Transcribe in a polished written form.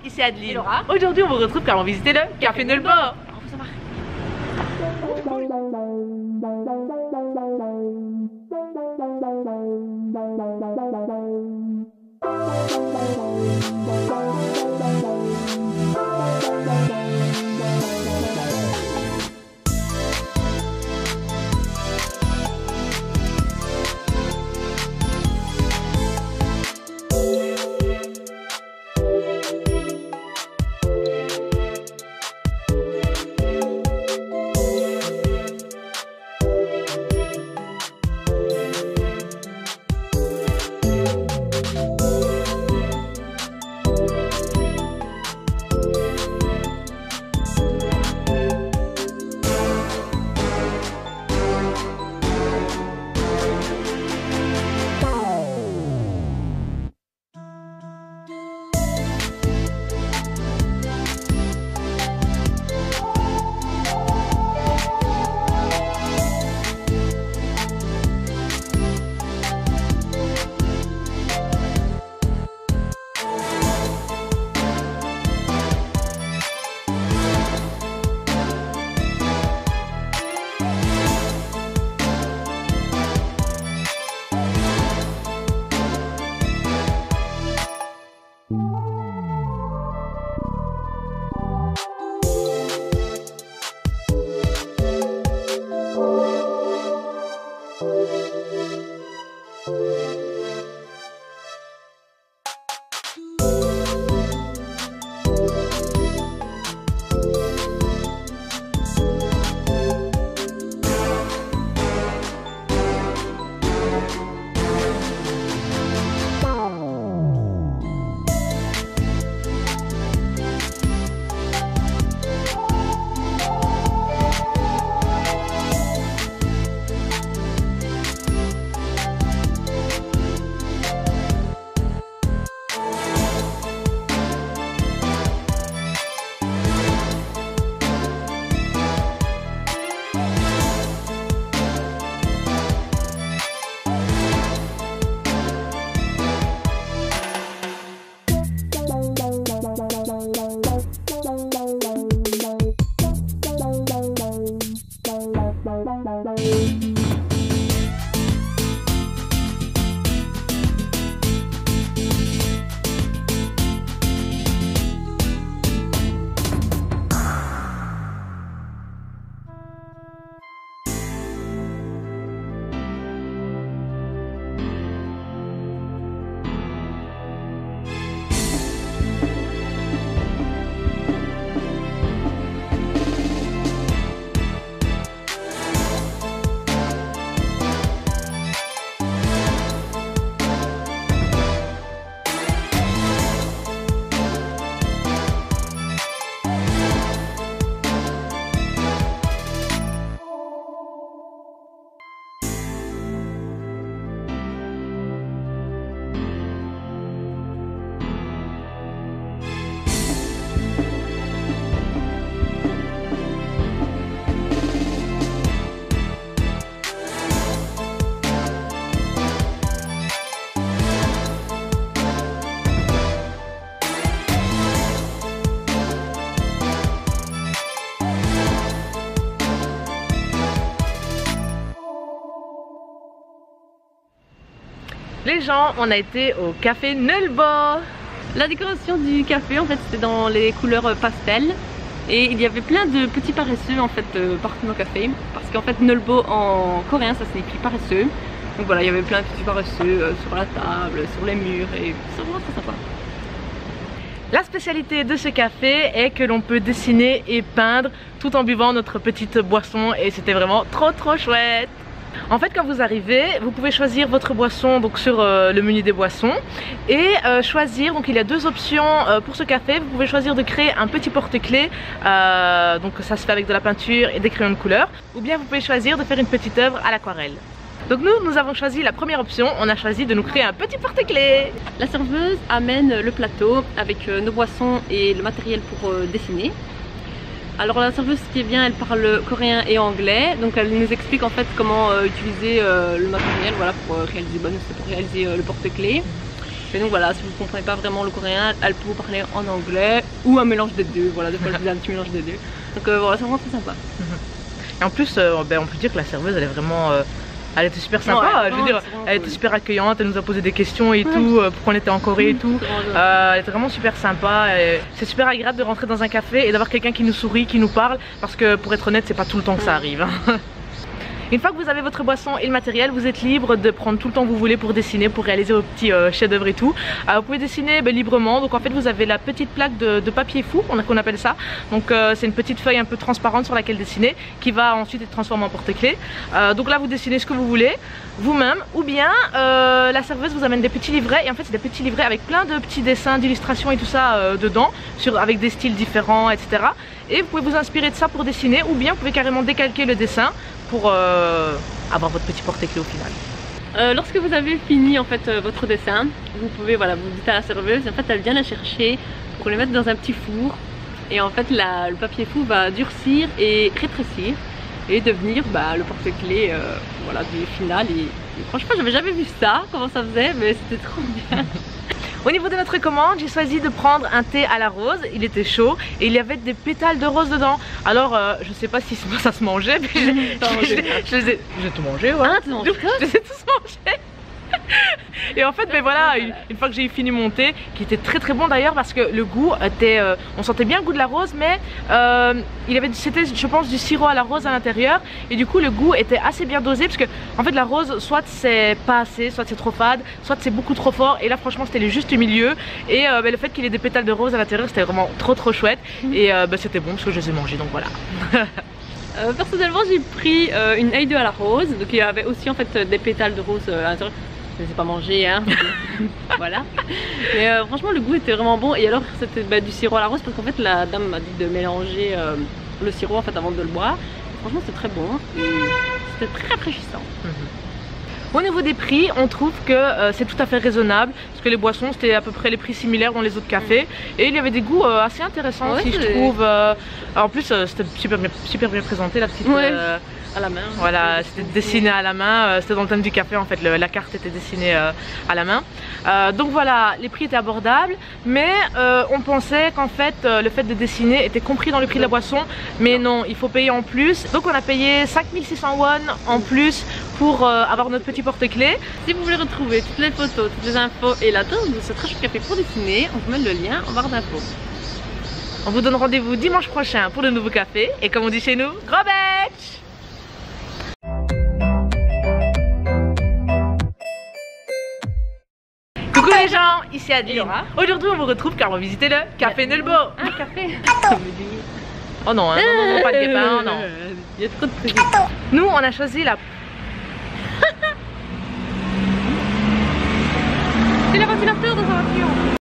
ici Adeline. Aujourd'hui on vous retrouve car on visite le Café Nulle Part. Les gens, on a été au Café Nulle Part. La décoration du café, en fait, c'était dans les couleurs pastel. Et il y avait plein de petits paresseux, en fait, partout dans le café. Parce qu'en fait, Nulle Part en coréen, ça signifie paresseux. Donc voilà, il y avait plein de petits paresseux sur la table, sur les murs, et c'est vraiment très sympa. La spécialité de ce café est que l'on peut dessiner et peindre tout en buvant notre petite boisson, et c'était vraiment trop chouette. En fait, quand vous arrivez, vous pouvez choisir votre boisson donc sur le menu des boissons et choisir, donc il y a deux options pour ce café. Vous pouvez choisir de créer un petit porte-clés, donc ça se fait avec de la peinture et des crayons de couleur, ou bien vous pouvez choisir de faire une petite œuvre à l'aquarelle. Donc nous avons choisi la première option, on a choisi de nous créer un petit porte-clés. La serveuse amène le plateau avec nos boissons et le matériel pour dessiner. Alors la serveuse qui vient, elle parle coréen et anglais, donc elle nous explique en fait comment utiliser le matériel, voilà, pour réaliser le porte-clés. café. Donc voilà, si vous ne comprenez pas vraiment le coréen, elle peut vous parler en anglais ou un mélange des deux. Voilà, des fois elle faisait un petit mélange des deux. Donc voilà, c'est vraiment très sympa. Et en plus, on peut dire que la serveuse, elle est vraiment... elle était super sympa, je veux dire, elle était super accueillante, elle nous a posé des questions et tout, pourquoi on était en Corée et tout. Elle était vraiment super sympa. C'est super agréable de rentrer dans un café et d'avoir quelqu'un qui nous sourit, qui nous parle, parce que pour être honnête, c'est pas tout le temps que ça arrive. Hein. Une fois que vous avez votre boisson et le matériel, vous êtes libre de prendre tout le temps que vous voulez pour dessiner, pour réaliser vos petits chefs-d'œuvre et tout. Vous pouvez dessiner librement. Donc en fait, vous avez la petite plaque de papier fou, qu'on appelle ça. Donc c'est une petite feuille un peu transparente sur laquelle dessiner, qui va ensuite être transformée en porte-clés. Donc là, vous dessinez ce que vous voulez vous-même, ou bien la serveuse vous amène des petits livrets. Et en fait, c'est des petits livrets avec plein de petits dessins, d'illustrations et tout ça dedans, avec des styles différents, etc. Et vous pouvez vous inspirer de ça pour dessiner, ou bien vous pouvez carrément décalquer le dessin pour avoir votre petit porte-clés au final. Lorsque vous avez fini en fait votre dessin, vous pouvez, voilà, vous dites à la serveuse, en fait elle vient la chercher pour le mettre dans un petit four, et en fait le papier fou va durcir et rétrécir et devenir le porte-clés voilà, du final. Et franchement, j'avais jamais vu ça, comment ça faisait, mais c'était trop bien. Au niveau de notre commande, j'ai choisi de prendre un thé à la rose. Il était chaud et il y avait des pétales de rose dedans. Alors je sais pas si ça se mangeait, mais j'ai tout mangé, ouais. Ah, tu manges tout? Je les ai tous mangés. Et en fait, voilà, une fois que j'ai fini mon thé, qui était très très bon d'ailleurs, parce que le goût était, on sentait bien le goût de la rose, mais c'était, je pense, du sirop à la rose à l'intérieur, et du coup le goût était assez bien dosé, parce que en fait la rose, soit c'est pas assez, soit c'est trop fade, soit c'est beaucoup trop fort, et là franchement c'était juste le milieu, et le fait qu'il y ait des pétales de rose à l'intérieur, c'était vraiment trop chouette, et c'était bon parce que je les ai mangés, donc voilà. Personnellement, j'ai pris une ail à la rose, donc il y avait aussi en fait des pétales de rose à l'intérieur. Je ne les ai pas mangés, hein. Voilà. Mais franchement, le goût était vraiment bon. Et alors, c'était du sirop à la rose, parce qu'en fait, la dame m'a dit de mélanger le sirop en fait avant de le boire. Et franchement, c'était très bon et c'était très rafraîchissant. Au niveau des prix, on trouve que c'est tout à fait raisonnable, parce que les boissons c'était à peu près les prix similaires dans les autres cafés, et il y avait des goûts assez intéressants aussi, je trouve. En plus, c'était super bien présenté, la petite. À la main. Voilà, c'était dessiné à la main, c'était dans le thème du café en fait, la carte était dessinée à la main. Donc voilà, les prix étaient abordables, mais on pensait qu'en fait le fait de dessiner était compris dans le prix de la boisson, mais non, il faut payer en plus. Donc on a payé 5600 won en plus pour avoir notre petit porte-clés. Si vous voulez retrouver toutes les photos, toutes les infos et l'adresse de ce très chouette café pour dessiner, on vous met le lien en barre d'infos. On vous donne rendez-vous dimanche prochain pour de nouveaux cafés, et comme on dit chez nous, gros batch! Coucou les gens, ici Adeline. Aujourd'hui on vous retrouve car on va visiter le Café Nulbo. Un café. Oh non, non, pas de guépin, non. Il y a trop de trucs. Nous on a choisi la... C'est la ventilateur dans sa voiture.